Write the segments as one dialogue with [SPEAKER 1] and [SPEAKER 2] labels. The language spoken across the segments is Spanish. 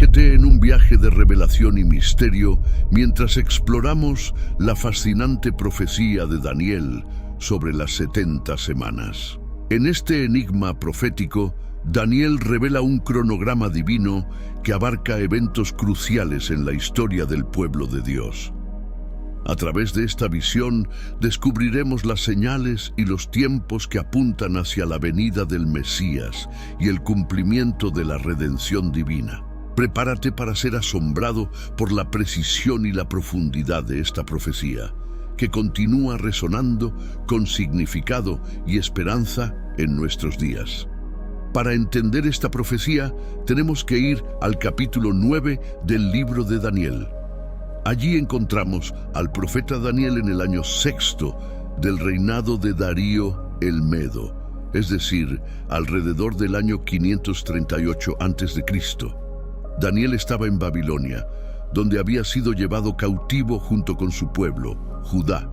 [SPEAKER 1] Sumérgete en un viaje de revelación y misterio mientras exploramos la fascinante profecía de Daniel sobre las 70 semanas. En este enigma profético, Daniel revela un cronograma divino que abarca eventos cruciales en la historia del pueblo de Dios. A través de esta visión descubriremos las señales y los tiempos que apuntan hacia la venida del Mesías y el cumplimiento de la redención divina. Prepárate para ser asombrado por la precisión y la profundidad de esta profecía, que continúa resonando con significado y esperanza en nuestros días. Para entender esta profecía, tenemos que ir al capítulo 9 del libro de Daniel. Allí encontramos al profeta Daniel en el año sexto del reinado de Darío el Medo, es decir, alrededor del año 538 a.C. Daniel estaba en Babilonia, donde había sido llevado cautivo junto con su pueblo, Judá,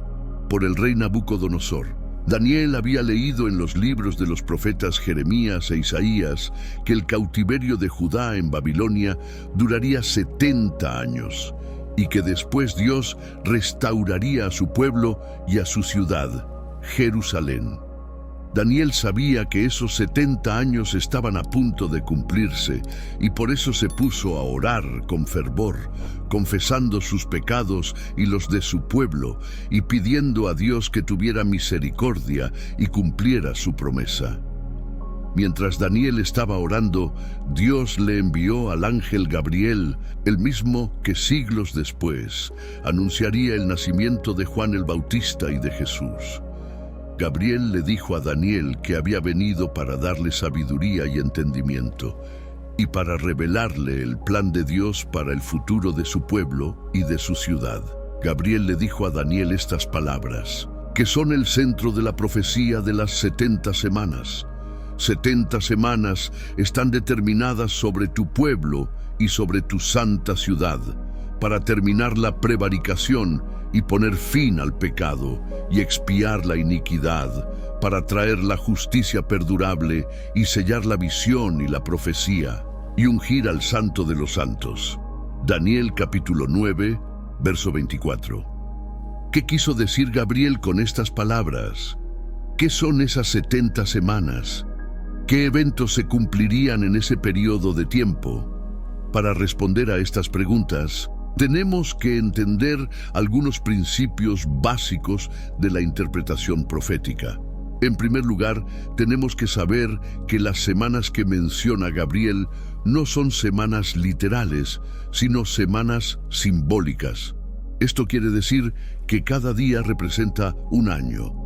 [SPEAKER 1] por el rey Nabucodonosor. Daniel había leído en los libros de los profetas Jeremías e Isaías que el cautiverio de Judá en Babilonia duraría 70 años y que después Dios restauraría a su pueblo y a su ciudad, Jerusalén. Daniel sabía que esos 70 años estaban a punto de cumplirse y por eso se puso a orar con fervor, confesando sus pecados y los de su pueblo y pidiendo a Dios que tuviera misericordia y cumpliera su promesa. Mientras Daniel estaba orando, Dios le envió al ángel Gabriel, el mismo que siglos después anunciaría el nacimiento de Juan el Bautista y de Jesús. Gabriel le dijo a Daniel que había venido para darle sabiduría y entendimiento, y para revelarle el plan de Dios para el futuro de su pueblo y de su ciudad. Gabriel le dijo a Daniel estas palabras, que son el centro de la profecía de las 70 semanas. 70 semanas están determinadas sobre tu pueblo y sobre tu santa ciudad, para terminar la prevaricación y poner fin al pecado y expiar la iniquidad, para traer la justicia perdurable y sellar la visión y la profecía, y ungir al Santo de los Santos. Daniel capítulo 9, verso 24. ¿Qué quiso decir Gabriel con estas palabras? ¿Qué son esas 70 semanas? ¿Qué eventos se cumplirían en ese periodo de tiempo? Para responder a estas preguntas, tenemos que entender algunos principios básicos de la interpretación profética. En primer lugar, tenemos que saber que las semanas que menciona Gabriel no son semanas literales, sino semanas simbólicas. Esto quiere decir que cada día representa un año.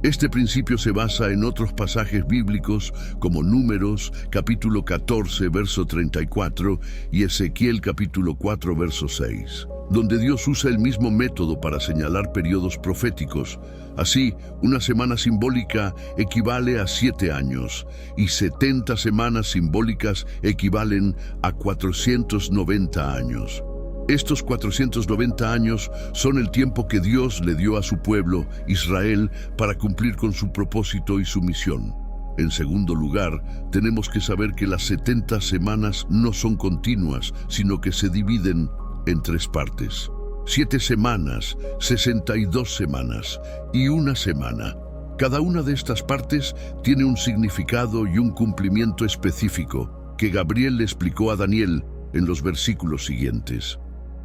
[SPEAKER 1] Este principio se basa en otros pasajes bíblicos como Números capítulo 14 verso 34 y Ezequiel capítulo 4 verso 6, donde Dios usa el mismo método para señalar periodos proféticos. Así, una semana simbólica equivale a 7 años y 70 semanas simbólicas equivalen a 490 años. Estos 490 años son el tiempo que Dios le dio a su pueblo, Israel, para cumplir con su propósito y su misión. En segundo lugar, tenemos que saber que las 70 semanas no son continuas, sino que se dividen en 3 partes. 7 semanas, 62 semanas y una semana. Cada una de estas partes tiene un significado y un cumplimiento específico que Gabriel le explicó a Daniel en los versículos siguientes.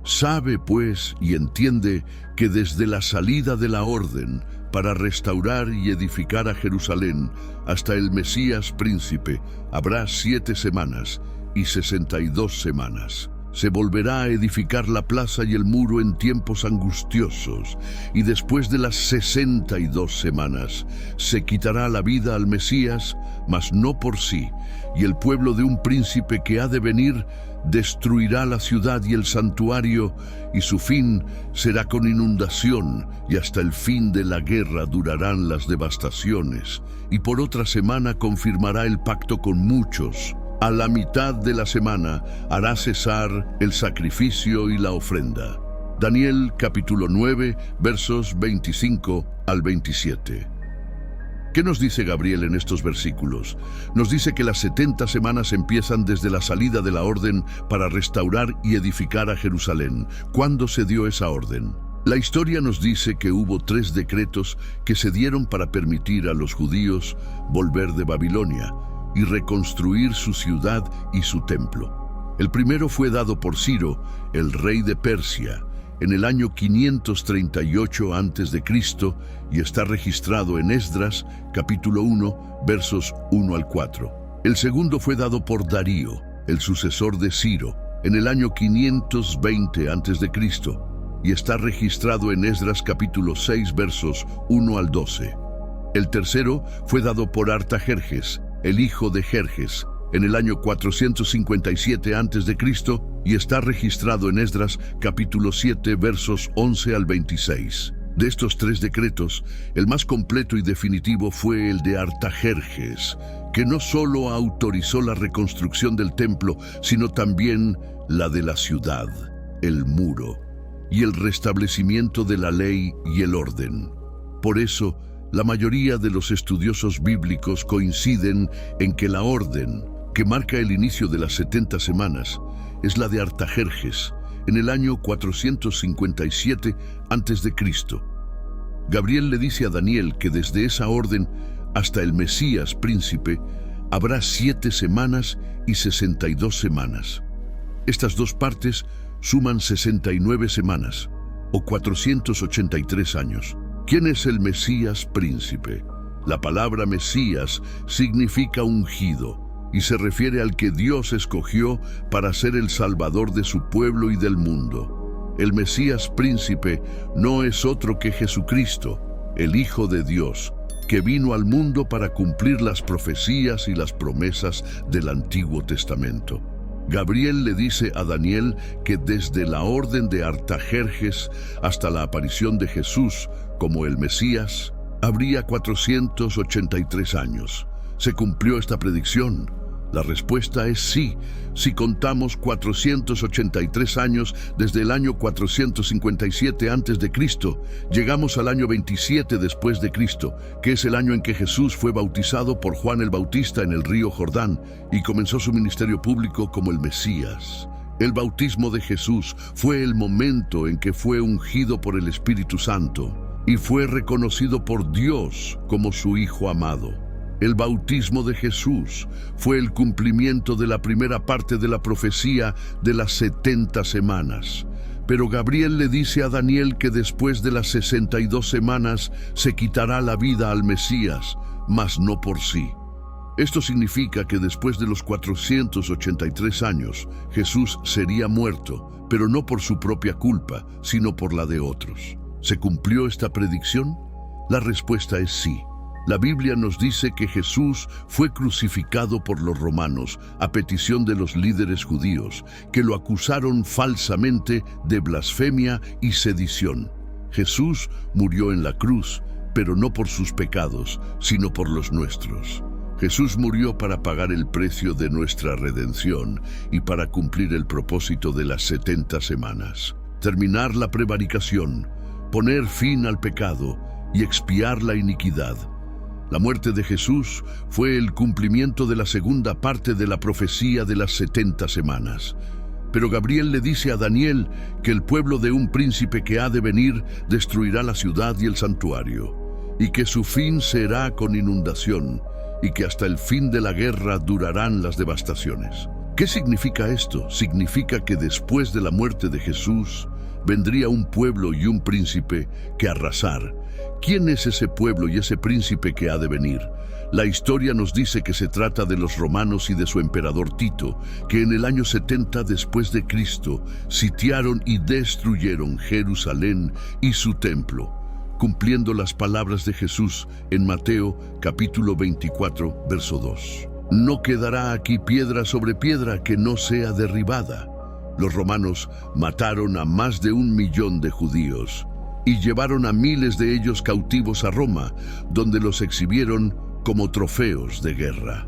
[SPEAKER 1] Sabe, pues, y entiende que desde la salida de la orden para restaurar y edificar a Jerusalén hasta el Mesías príncipe habrá 7 semanas y 62 semanas. Se volverá a edificar la plaza y el muro en tiempos angustiosos, y después de las 62 semanas se quitará la vida al Mesías, mas no por sí, y el pueblo de un príncipe que ha de venir destruirá la ciudad y el santuario, y su fin será con inundación, y hasta el fin de la guerra durarán las devastaciones, y por otra semana confirmará el pacto con muchos. A la mitad de la semana hará cesar el sacrificio y la ofrenda. Daniel capítulo 9, versos 25 al 27. ¿Qué nos dice Gabriel en estos versículos? Nos dice que las 70 semanas empiezan desde la salida de la orden para restaurar y edificar a Jerusalén. ¿Cuándo se dio esa orden? La historia nos dice que hubo 3 decretos que se dieron para permitir a los judíos volver de Babilonia y reconstruir su ciudad y su templo. El primero fue dado por Ciro, el rey de Persia, en el año 538 a.C. y está registrado en Esdras, capítulo 1, versos 1 al 4. El segundo fue dado por Darío, el sucesor de Ciro, en el año 520 a.C. y está registrado en Esdras, capítulo 6, versos 1 al 12. El tercero fue dado por Artajerjes, el hijo de Jerjes, en el año 457 a.C. y está registrado en Esdras, capítulo 7, versos 11 al 26. De estos 3 decretos, el más completo y definitivo fue el de Artajerjes, que no solo autorizó la reconstrucción del templo, sino también la de la ciudad, el muro, y el restablecimiento de la ley y el orden. Por eso, la mayoría de los estudiosos bíblicos coinciden en que la orden que marca el inicio de las 70 semanas es la de Artajerjes, en el año 457 a.C. Gabriel le dice a Daniel que desde esa orden hasta el Mesías príncipe habrá 7 semanas y 62 semanas. Estas 2 partes suman 69 semanas, o 483 años. ¿Quién es el Mesías príncipe? La palabra Mesías significa ungido y se refiere al que Dios escogió para ser el Salvador de su pueblo y del mundo. El Mesías príncipe no es otro que Jesucristo, el Hijo de Dios, que vino al mundo para cumplir las profecías y las promesas del Antiguo Testamento. Gabriel le dice a Daniel que desde la orden de Artajerjes hasta la aparición de Jesús como el Mesías, habría 483 años. ¿Se cumplió esta predicción? La respuesta es sí, si contamos 483 años desde el año 457 a.C., llegamos al año 27 después de Cristo, que es el año en que Jesús fue bautizado por Juan el Bautista en el río Jordán y comenzó su ministerio público como el Mesías. El bautismo de Jesús fue el momento en que fue ungido por el Espíritu Santo y fue reconocido por Dios como su Hijo amado. El bautismo de Jesús fue el cumplimiento de la primera parte de la profecía de las 70 semanas. Pero Gabriel le dice a Daniel que después de las 62 semanas se quitará la vida al Mesías, mas no por sí. Esto significa que después de los 483 años, Jesús sería muerto, pero no por su propia culpa, sino por la de otros. ¿Se cumplió esta predicción? La respuesta es sí. La Biblia nos dice que Jesús fue crucificado por los romanos a petición de los líderes judíos, que lo acusaron falsamente de blasfemia y sedición. Jesús murió en la cruz, pero no por sus pecados, sino por los nuestros. Jesús murió para pagar el precio de nuestra redención y para cumplir el propósito de las 70 semanas. Terminar la prevaricación, poner fin al pecado y expiar la iniquidad. La muerte de Jesús fue el cumplimiento de la segunda parte de la profecía de las 70 semanas. Pero Gabriel le dice a Daniel que el pueblo de un príncipe que ha de venir destruirá la ciudad y el santuario, y que su fin será con inundación, y que hasta el fin de la guerra durarán las devastaciones. ¿Qué significa esto? Significa que después de la muerte de Jesús, vendría un pueblo y un príncipe que arrasar. ¿Quién es ese pueblo y ese príncipe que ha de venir? La historia nos dice que se trata de los romanos y de su emperador Tito, que en el año 70 después de Cristo sitiaron y destruyeron Jerusalén y su templo, cumpliendo las palabras de Jesús en Mateo capítulo 24, verso 2. No quedará aquí piedra sobre piedra que no sea derribada. Los romanos mataron a más de 1 millón de judíos y llevaron a miles de ellos cautivos a Roma, donde los exhibieron como trofeos de guerra.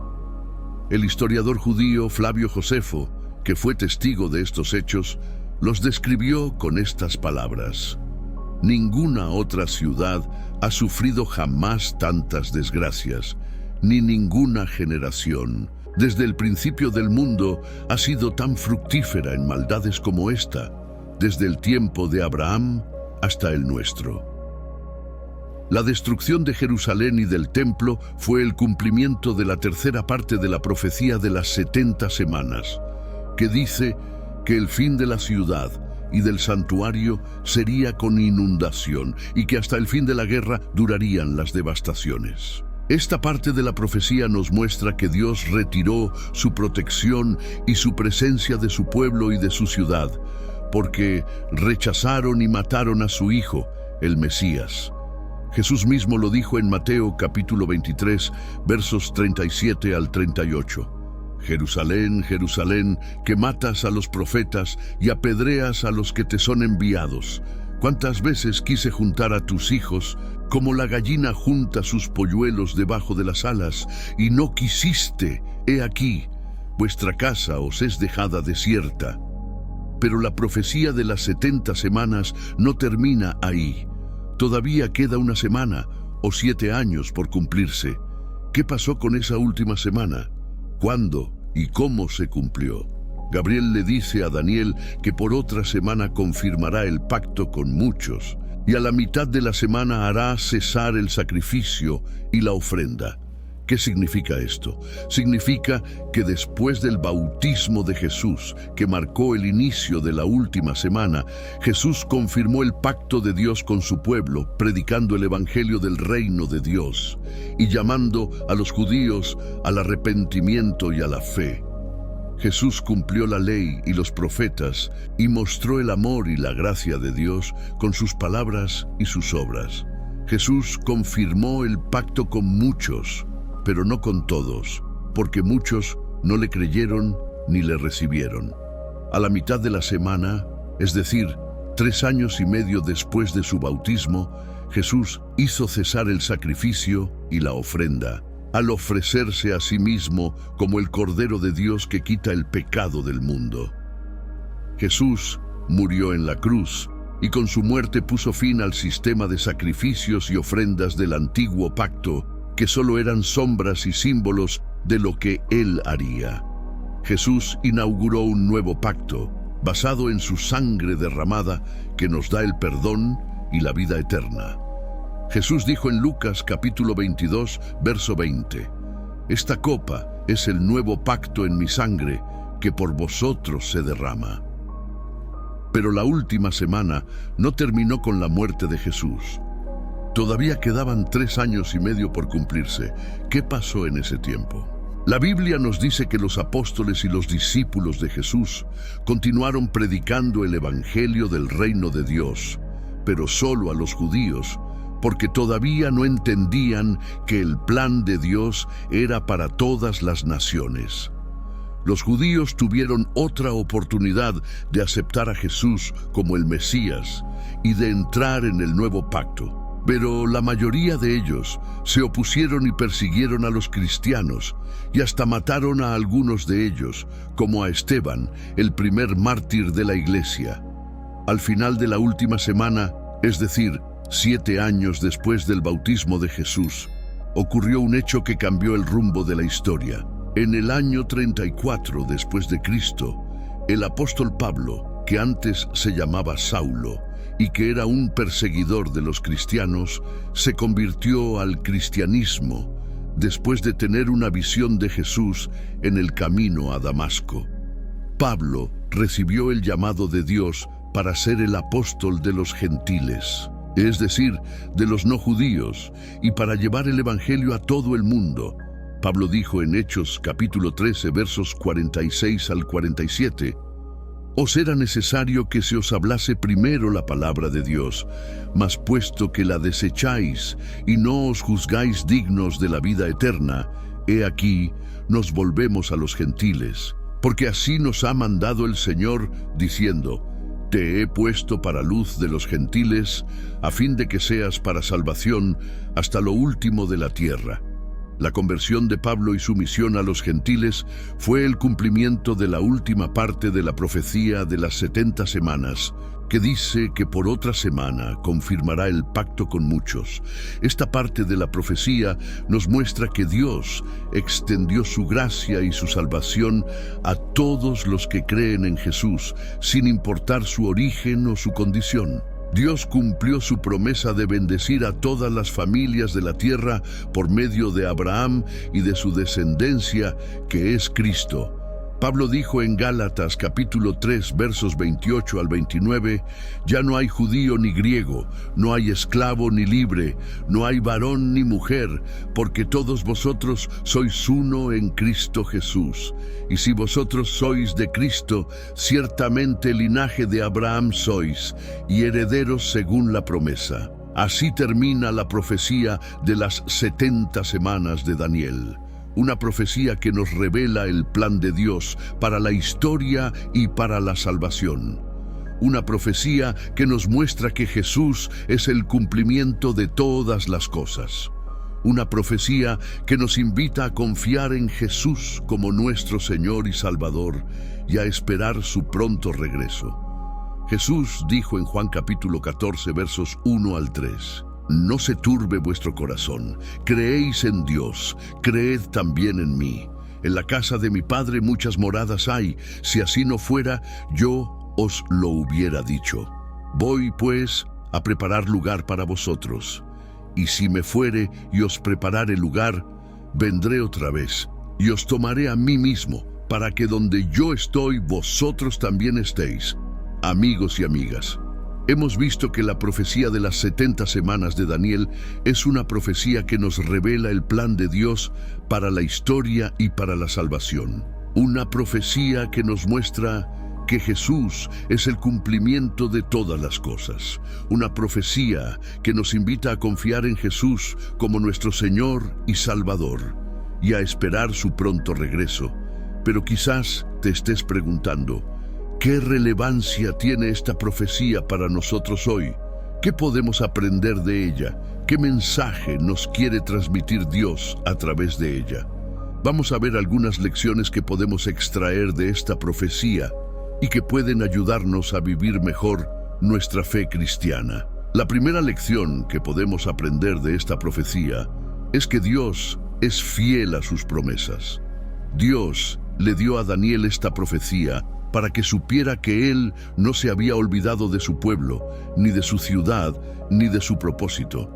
[SPEAKER 1] El historiador judío Flavio Josefo, que fue testigo de estos hechos, los describió con estas palabras: Ninguna otra ciudad ha sufrido jamás tantas desgracias, ni ninguna generación, desde el principio del mundo, ha sido tan fructífera en maldades como esta, desde el tiempo de Abraham hasta el nuestro. La destrucción de Jerusalén y del templo fue el cumplimiento de la tercera parte de la profecía de las 70 semanas, que dice que el fin de la ciudad y del santuario sería con inundación y que hasta el fin de la guerra durarían las devastaciones. Esta parte de la profecía nos muestra que Dios retiró su protección y su presencia de su pueblo y de su ciudad, porque rechazaron y mataron a su Hijo, el Mesías. Jesús mismo lo dijo en Mateo capítulo 23, versos 37 al 38. Jerusalén, Jerusalén, que matas a los profetas y apedreas a los que te son enviados. ¿Cuántas veces quise juntar a tus hijos, como la gallina junta sus polluelos debajo de las alas, y no quisiste? He aquí, vuestra casa os es dejada desierta. Pero la profecía de las 70 semanas no termina ahí. Todavía queda una semana o 7 años por cumplirse. ¿Qué pasó con esa última semana? ¿Cuándo y cómo se cumplió? Gabriel le dice a Daniel que por otra semana confirmará el pacto con muchos, y a la mitad de la semana hará cesar el sacrificio y la ofrenda. ¿Qué significa esto? Significa que después del bautismo de Jesús, que marcó el inicio de la última semana, Jesús confirmó el pacto de Dios con su pueblo, predicando el evangelio del reino de Dios y llamando a los judíos al arrepentimiento y a la fe. Jesús cumplió la ley y los profetas y mostró el amor y la gracia de Dios con sus palabras y sus obras. Jesús confirmó el pacto con muchos, pero no con todos, porque muchos no le creyeron ni le recibieron. A la mitad de la semana, es decir, 3 años y medio después de su bautismo, Jesús hizo cesar el sacrificio y la ofrenda, al ofrecerse a sí mismo como el Cordero de Dios que quita el pecado del mundo. Jesús murió en la cruz y con su muerte puso fin al sistema de sacrificios y ofrendas del antiguo pacto, que solo eran sombras y símbolos de lo que Él haría. Jesús inauguró un nuevo pacto, basado en su sangre derramada, que nos da el perdón y la vida eterna. Jesús dijo en Lucas capítulo 22, verso 20, «Esta copa es el nuevo pacto en mi sangre, que por vosotros se derrama». Pero la última semana no terminó con la muerte de Jesús. Todavía quedaban 3 años y medio por cumplirse. ¿Qué pasó en ese tiempo? La Biblia nos dice que los apóstoles y los discípulos de Jesús continuaron predicando el evangelio del reino de Dios, pero solo a los judíos, porque todavía no entendían que el plan de Dios era para todas las naciones. Los judíos tuvieron otra oportunidad de aceptar a Jesús como el Mesías y de entrar en el nuevo pacto. Pero la mayoría de ellos se opusieron y persiguieron a los cristianos y hasta mataron a algunos de ellos, como a Esteban, el primer mártir de la iglesia. Al final de la última semana, es decir, 7 años después del bautismo de Jesús, ocurrió un hecho que cambió el rumbo de la historia. En el año 34 después de Cristo, el apóstol Pablo, que antes se llamaba Saulo, y que era un perseguidor de los cristianos, se convirtió al cristianismo después de tener una visión de Jesús en el camino a Damasco. Pablo recibió el llamado de Dios para ser el apóstol de los gentiles, es decir, de los no judíos, y para llevar el evangelio a todo el mundo. Pablo dijo en Hechos capítulo 13, versos 46 al 47, «Os era necesario que se os hablase primero la palabra de Dios, mas puesto que la desecháis y no os juzgáis dignos de la vida eterna, he aquí, nos volvemos a los gentiles, porque así nos ha mandado el Señor, diciendo, te he puesto para luz de los gentiles, a fin de que seas para salvación hasta lo último de la tierra». La conversión de Pablo y su misión a los gentiles fue el cumplimiento de la última parte de la profecía de las 70 semanas, que dice que por otra semana confirmará el pacto con muchos. Esta parte de la profecía nos muestra que Dios extendió su gracia y su salvación a todos los que creen en Jesús, sin importar su origen o su condición. Dios cumplió su promesa de bendecir a todas las familias de la tierra por medio de Abraham y de su descendencia, que es Cristo. Pablo dijo en Gálatas capítulo 3, versos 28 al 29, «Ya no hay judío ni griego, no hay esclavo ni libre, no hay varón ni mujer, porque todos vosotros sois uno en Cristo Jesús. Y si vosotros sois de Cristo, ciertamente linaje de Abraham sois, y herederos según la promesa». Así termina la profecía de las 70 semanas de Daniel. Una profecía que nos revela el plan de Dios para la historia y para la salvación. Una profecía que nos muestra que Jesús es el cumplimiento de todas las cosas. Una profecía que nos invita a confiar en Jesús como nuestro Señor y Salvador y a esperar su pronto regreso. Jesús dijo en Juan capítulo 14, versos 1 al 3, «No se turbe vuestro corazón, creéis en Dios, creed también en mí. En la casa de mi Padre muchas moradas hay, si así no fuera, yo os lo hubiera dicho. Voy, pues, a preparar lugar para vosotros. Y si me fuere y os preparare lugar, vendré otra vez, y os tomaré a mí mismo, para que donde yo estoy, vosotros también estéis». Amigos y amigas, hemos visto que la profecía de las 70 semanas de Daniel es una profecía que nos revela el plan de Dios para la historia y para la salvación. Una profecía que nos muestra que Jesús es el cumplimiento de todas las cosas. Una profecía que nos invita a confiar en Jesús como nuestro Señor y Salvador y a esperar su pronto regreso. Pero quizás te estés preguntando, ¿qué relevancia tiene esta profecía para nosotros hoy? ¿Qué podemos aprender de ella? ¿Qué mensaje nos quiere transmitir Dios a través de ella? Vamos a ver algunas lecciones que podemos extraer de esta profecía y que pueden ayudarnos a vivir mejor nuestra fe cristiana. La primera lección que podemos aprender de esta profecía es que Dios es fiel a sus promesas. Dios le dio a Daniel esta profecía para que supiera que él no se había olvidado de su pueblo, ni de su ciudad, ni de su propósito.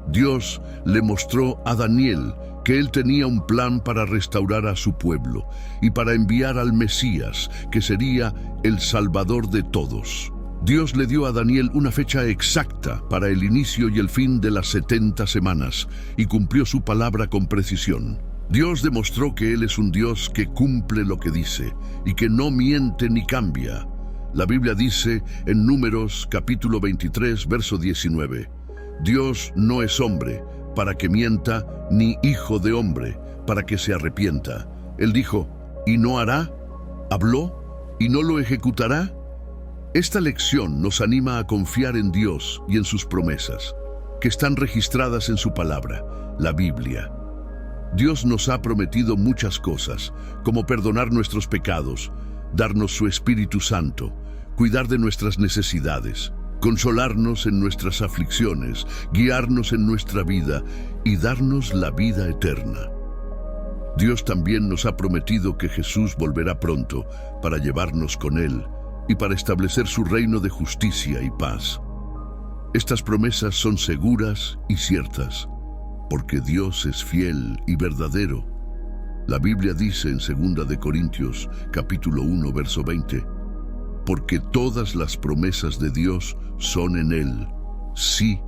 [SPEAKER 1] Dios le mostró a Daniel que él tenía un plan para restaurar a su pueblo y para enviar al Mesías, que sería el Salvador de todos. Dios le dio a Daniel una fecha exacta para el inicio y el fin de las 70 semanas y cumplió su palabra con precisión. Dios demostró que Él es un Dios que cumple lo que dice y que no miente ni cambia. La Biblia dice en Números capítulo 23, verso 19, Dios no es hombre para que mienta, ni hijo de hombre para que se arrepienta. Él dijo, ¿y no hará? ¿Habló? ¿Y no lo ejecutará? Esta lección nos anima a confiar en Dios y en sus promesas, que están registradas en su palabra, la Biblia. Dios nos ha prometido muchas cosas, como perdonar nuestros pecados, darnos su Espíritu Santo, cuidar de nuestras necesidades, consolarnos en nuestras aflicciones, guiarnos en nuestra vida y darnos la vida eterna. Dios también nos ha prometido que Jesús volverá pronto para llevarnos con Él y para establecer su reino de justicia y paz. Estas promesas son seguras y ciertas, porque Dios es fiel y verdadero. La Biblia dice en 2 de Corintios, capítulo 1, verso 20, porque todas las promesas de Dios son en Él, sí,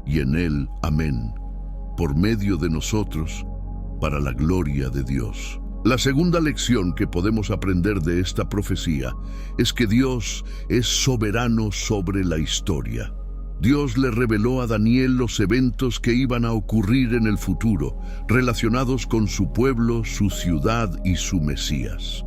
[SPEAKER 1] y en Él, amén, por medio de nosotros, para la gloria de Dios. La segunda lección que podemos aprender de esta profecía es que Dios es soberano sobre la historia. Dios le reveló a Daniel los eventos que iban a ocurrir en el futuro, relacionados con su pueblo, su ciudad y su Mesías.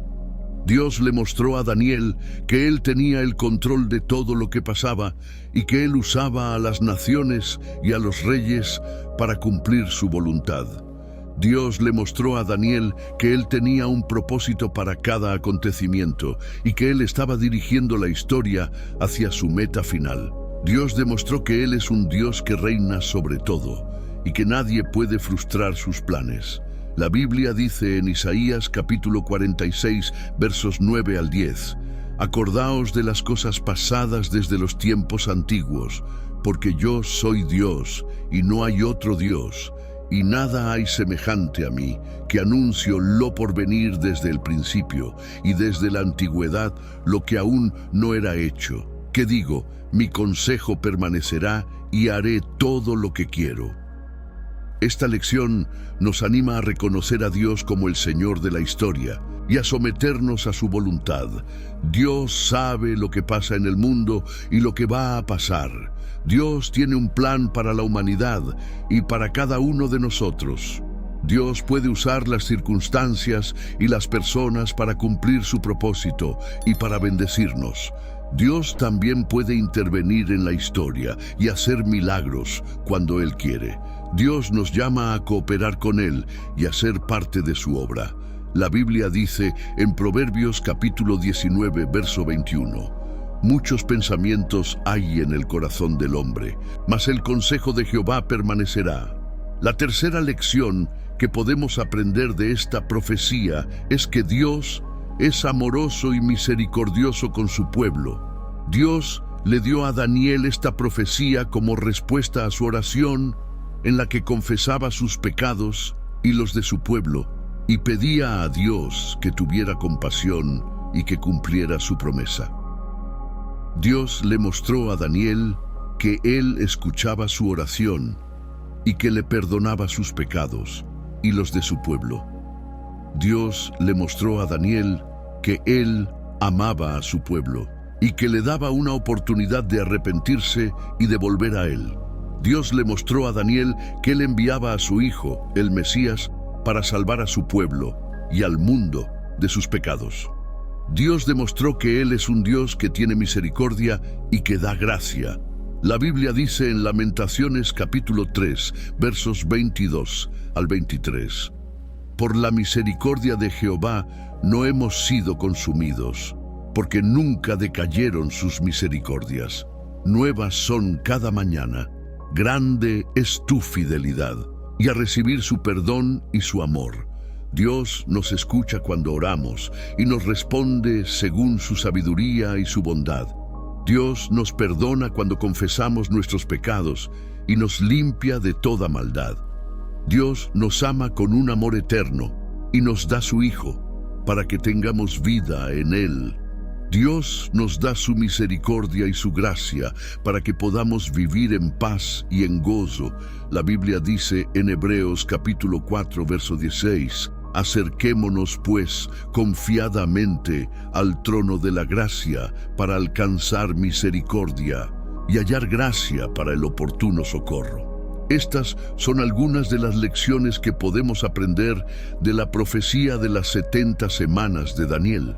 [SPEAKER 1] Dios le mostró a Daniel que él tenía el control de todo lo que pasaba y que él usaba a las naciones y a los reyes para cumplir su voluntad. Dios le mostró a Daniel que él tenía un propósito para cada acontecimiento y que él estaba dirigiendo la historia hacia su meta final. Dios demostró que él es un Dios que reina sobre todo y que nadie puede frustrar sus planes. La Biblia dice en Isaías capítulo 46, versos 9 al 10, «Acordaos de las cosas pasadas desde los tiempos antiguos, porque yo soy Dios y no hay otro Dios, y nada hay semejante a mí, que anuncio lo por venir desde el principio, y desde la antigüedad lo que aún no era hecho. Que digo, mi consejo permanecerá y haré todo lo que quiero». Esta lección nos anima a reconocer a Dios como el Señor de la historia y a someternos a su voluntad. Dios sabe lo que pasa en el mundo y lo que va a pasar. Dios tiene un plan para la humanidad y para cada uno de nosotros. Dios puede usar las circunstancias y las personas para cumplir su propósito y para bendecirnos. Dios también puede intervenir en la historia y hacer milagros cuando Él quiere. Dios nos llama a cooperar con Él y a ser parte de su obra. La Biblia dice en Proverbios capítulo 19, verso 21, «Muchos pensamientos hay en el corazón del hombre, mas el consejo de Jehová permanecerá». La tercera lección que podemos aprender de esta profecía es que Dios es amoroso y misericordioso con su pueblo. Dios le dio a Daniel esta profecía como respuesta a su oración en la que confesaba sus pecados y los de su pueblo y pedía a Dios que tuviera compasión y que cumpliera su promesa. Dios le mostró a Daniel que Él escuchaba su oración y que le perdonaba sus pecados y los de su pueblo. Dios le mostró a Daniel que Él amaba a su pueblo y que le daba una oportunidad de arrepentirse y de volver a Él. Dios le mostró a Daniel que Él enviaba a su Hijo, el Mesías, para salvar a su pueblo y al mundo de sus pecados. Dios demostró que Él es un Dios que tiene misericordia y que da gracia. La Biblia dice en Lamentaciones capítulo 3, versos 22 al 23, «Por la misericordia de Jehová no hemos sido consumidos, porque nunca decayeron sus misericordias. Nuevas son cada mañana. Grande es tu fidelidad, y a recibir su perdón y su amor». Dios nos escucha cuando oramos y nos responde según su sabiduría y su bondad. Dios nos perdona cuando confesamos nuestros pecados y nos limpia de toda maldad. Dios nos ama con un amor eterno y nos da su Hijo para que tengamos vida en Él. Dios nos da su misericordia y su gracia para que podamos vivir en paz y en gozo. La Biblia dice en Hebreos capítulo 4, verso 16, «Acerquémonos, pues, confiadamente al trono de la gracia para alcanzar misericordia y hallar gracia para el oportuno socorro». Estas son algunas de las lecciones que podemos aprender de la profecía de las 70 semanas de Daniel.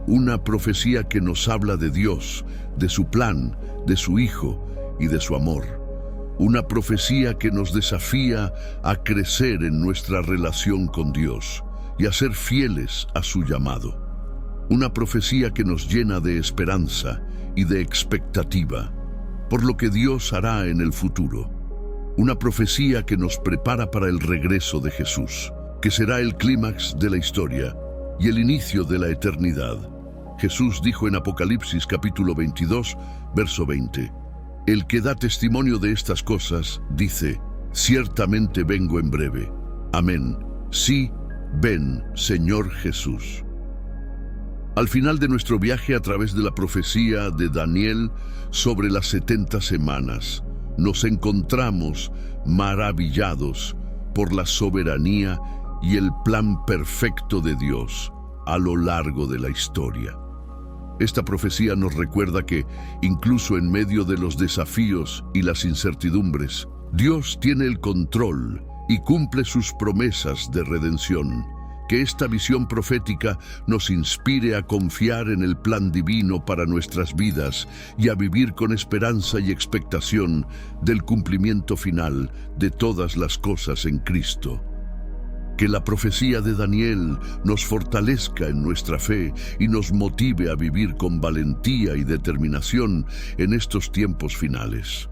[SPEAKER 1] Una profecía que nos habla de Dios, de su plan, de su Hijo y de su amor. Una profecía que nos desafía a crecer en nuestra relación con Dios y a ser fieles a su llamado. Una profecía que nos llena de esperanza y de expectativa por lo que Dios hará en el futuro. Una profecía que nos prepara para el regreso de Jesús, que será el clímax de la historia y el inicio de la eternidad. Jesús dijo en Apocalipsis capítulo 22, verso 20, «El que da testimonio de estas cosas dice, ciertamente vengo en breve. Amén. Sí, ven, Señor Jesús». Al final de nuestro viaje a través de la profecía de Daniel sobre las 70 semanas, nos encontramos maravillados por la soberanía y el plan perfecto de Dios a lo largo de la historia. Esta profecía nos recuerda que, incluso en medio de los desafíos y las incertidumbres, Dios tiene el control y cumple sus promesas de redención. Que esta visión profética nos inspire a confiar en el plan divino para nuestras vidas y a vivir con esperanza y expectación del cumplimiento final de todas las cosas en Cristo. Que la profecía de Daniel nos fortalezca en nuestra fe y nos motive a vivir con valentía y determinación en estos tiempos finales.